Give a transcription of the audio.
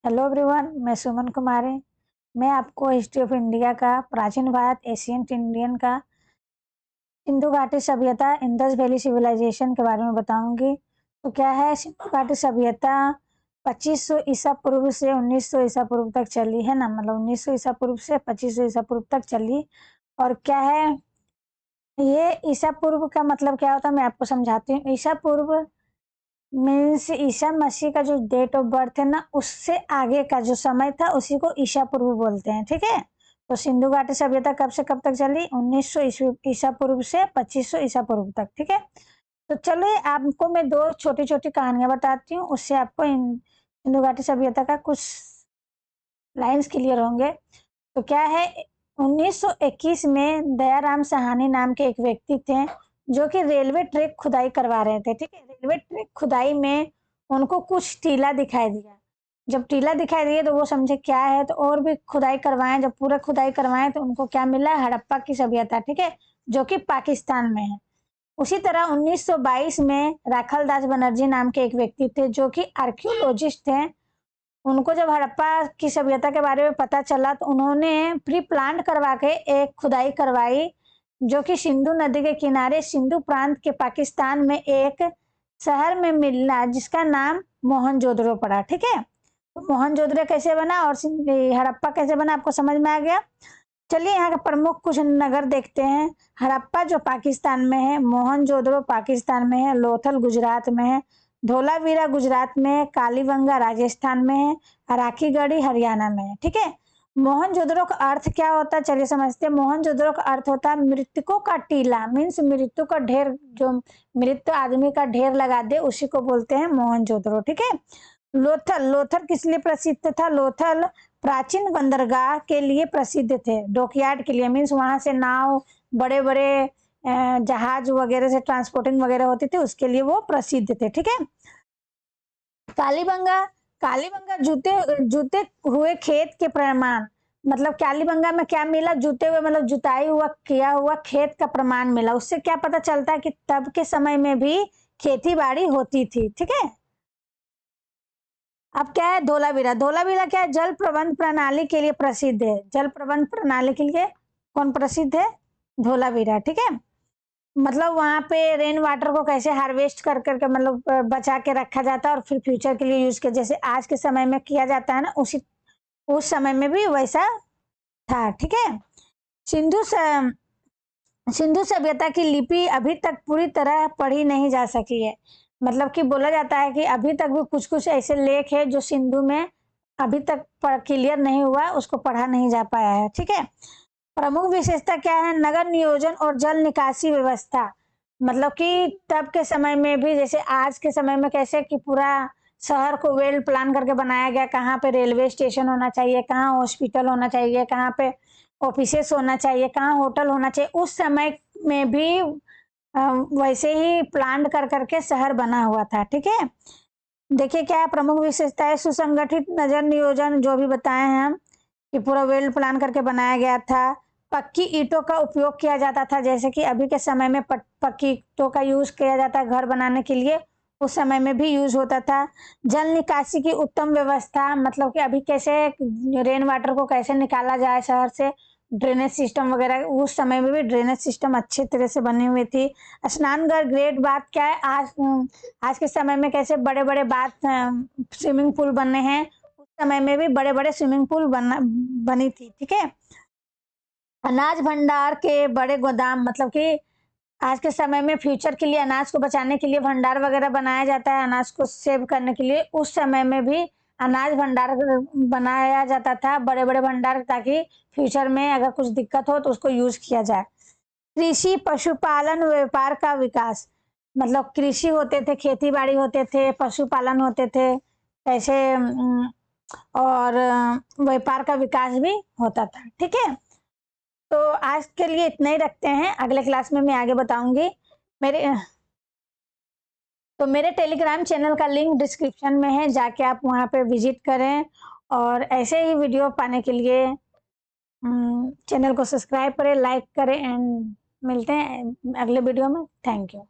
Hello everyone, मैं सुमन कुमारी। मैं आपको हिस्ट्री ऑफ इंडिया का प्राचीन भारत एशियंट इंडियन का सिंधु घाटी सभ्यता इंडस वैली सिविलाइजेशन के बारे में बताऊंगी। तो क्या है, सिंधु घाटी सभ्यता 2500 ईसा पूर्व से 1900 ईसा पूर्व तक चली है ना, मतलब 1900 ईसा पूर्व से 2500 ईसा पूर्व तक चली। और क्या है ये ईसा पूर्व का मतलब क्या होता है, मैं आपको समझाती हूँ। ईसा पूर्व मीन्स ईसा मसीह का जो डेट ऑफ बर्थ है ना, उससे आगे का जो समय था उसी को ईसा पूर्व बोलते हैं। ठीक है, तो सिंधु घाटी सभ्यता कब से कब तक चली? 1900 ईसा पूर्व से 2500 ईसा पूर्व तक। ठीक है, तो चलिए आपको मैं दो छोटी छोटी कहानियां बताती हूँ, उससे आपको सिंधु घाटी सभ्यता का कुछ लाइंस क्लियर होंगे। तो क्या है, 1921 में दयाराम सहानी नाम के एक व्यक्ति थे जो कि रेलवे ट्रैक खुदाई करवा रहे थे। ठीक है, रेलवे ट्रैक खुदाई में उनको कुछ टीला दिखाई दिया। जब टीला दिखाई दिया तो वो समझे क्या है, तो और भी खुदाई करवाएं। जब पूरा खुदाई करवाएं तो उनको क्या मिला? हड़प्पा की सभ्यता। ठीक है, जो कि पाकिस्तान में है। उसी तरह 1922 में राखल दास बनर्जी नाम के एक व्यक्ति थे जो कि आर्कियोलॉजिस्ट थे। उनको जब हड़प्पा की सभ्यता के बारे में पता चला तो उन्होंने प्री प्लांट करवा के एक खुदाई करवाई जो कि सिंधु नदी के किनारे सिंधु प्रांत के पाकिस्तान में एक शहर में मिला जिसका नाम मोहनजोदड़ो पड़ा। ठीक है, तो मोहनजोदड़ो कैसे बना और हड़प्पा कैसे बना, आपको समझ में आ गया। चलिए यहाँ के प्रमुख कुछ नगर देखते हैं। हड़प्पा जो पाकिस्तान में है, मोहनजोदड़ो पाकिस्तान में है, लोथल गुजरात में है, धोलावीरा गुजरात में है, कालीबंगा राजस्थान में है, राखीगढ़ी हरियाणा में है। ठीक है, मोहनजोदड़ो का अर्थ क्या होता है, चलिए समझते हैं। मोहनजोदड़ो का अर्थ होता है मृतकों का टीला, मीन्स मृत्यु का ढेर, जो मृत आदमी का ढेर लगा दे उसी को बोलते हैं मोहनजोदड़ो। ठीक है, लोथल, लोथल किस लिए प्रसिद्ध था? लोथल प्राचीन बंदरगाह के लिए प्रसिद्ध थे, डॉकयार्ड के लिए, मीन्स वहां से नाव, बड़े बड़े जहाज वगैरह से ट्रांसपोर्टिंग वगैरह होती थी, उसके लिए वो प्रसिद्ध थे। ठीक है, कालीबंगा, कालीबंगा जूते जूते हुए खेत के प्रमाण, मतलब कालीबंगा में क्या मिला? जूते हुए, मतलब जुताई हुआ किया हुआ खेत का प्रमाण मिला। उससे क्या पता चलता है कि तब के समय में भी खेती बाड़ी होती थी। ठीक है, अब क्या है, धोलावीरा, धोलावीरा क्या है? जल प्रबंध प्रणाली के लिए प्रसिद्ध है। जल प्रबंध प्रणाली के लिए कौन प्रसिद्ध है? धोलावीरा। ठीक है, मतलब वहां पे रेन वाटर को कैसे हार्वेस्ट कर करके, मतलब बचा के रखा जाता है और फिर फ्यूचर के लिए यूज किया, जैसे आज के समय में किया जाता है ना, उस समय में भी वैसा था। ठीक है, सिंधु सिंधु सभ्यता की लिपि अभी तक पूरी तरह पढ़ी नहीं जा सकी है। मतलब कि बोला जाता है कि अभी तक भी कुछ कुछ ऐसे लेख है जो सिंधु में अभी तक क्लियर नहीं हुआ, उसको पढ़ा नहीं जा पाया है। ठीक है, प्रमुख विशेषता क्या है? नगर नियोजन और जल निकासी व्यवस्था। मतलब कि तब के समय में भी, जैसे आज के समय में कैसे कि पूरा शहर को वेल प्लान करके बनाया गया, कहाँ पे रेलवे स्टेशन होना चाहिए, कहाँ हॉस्पिटल होना चाहिए, कहाँ पे ऑफिसेस होना चाहिए, कहाँ होटल होना चाहिए, उस समय में भी वैसे ही प्लान कर करके शहर बना हुआ था। ठीक है, देखिए क्या है प्रमुख विशेषता है? सुसंगठित नगर नियोजन, जो भी बताए हैं हम कि पूरा वेल प्लान करके बनाया गया था। पक्की ईंटों का उपयोग किया जाता था, जैसे कि अभी के समय में पक्की ईंटों का यूज किया जाता है घर बनाने के लिए, उस समय में भी यूज होता था। जल निकासी की उत्तम व्यवस्था, मतलब कि अभी कैसे रेन वाटर को कैसे निकाला जाए शहर से, ड्रेनेज सिस्टम वगैरह, उस समय में भी ड्रेनेज सिस्टम अच्छे तरह से बनी हुई थी। स्नानघर, ग्रेट बाथ क्या है, आज के समय में कैसे बड़े बड़े बाथ स्विमिंग पूल बनने हैं, उस समय में भी बड़े बड़े स्विमिंग पूल बनी थी। ठीक है, अनाज भंडार के बड़े गोदाम, मतलब कि आज के समय में फ्यूचर के लिए अनाज को बचाने के लिए भंडार वगैरह बनाया जाता है, अनाज को सेव करने के लिए, उस समय में भी अनाज भंडार बनाया जाता था, बड़े बड़े भंडार, ताकि फ्यूचर में अगर कुछ दिक्कत हो तो उसको यूज किया जाए। कृषि, पशुपालन, व्यापार का विकास, मतलब कृषि होते थे, खेती बाड़ी होते थे, पशुपालन होते थे, ऐसे और व्यापार का विकास भी होता था। ठीक है, तो आज के लिए इतना ही रखते हैं, अगले क्लास में मैं आगे बताऊंगी। मेरे तो मेरे टेलीग्राम चैनल का लिंक डिस्क्रिप्शन में है, जाके आप वहां पे विजिट करें और ऐसे ही वीडियो पाने के लिए चैनल को सब्सक्राइब करें, लाइक करें एंड मिलते हैं अगले वीडियो में। Thank you.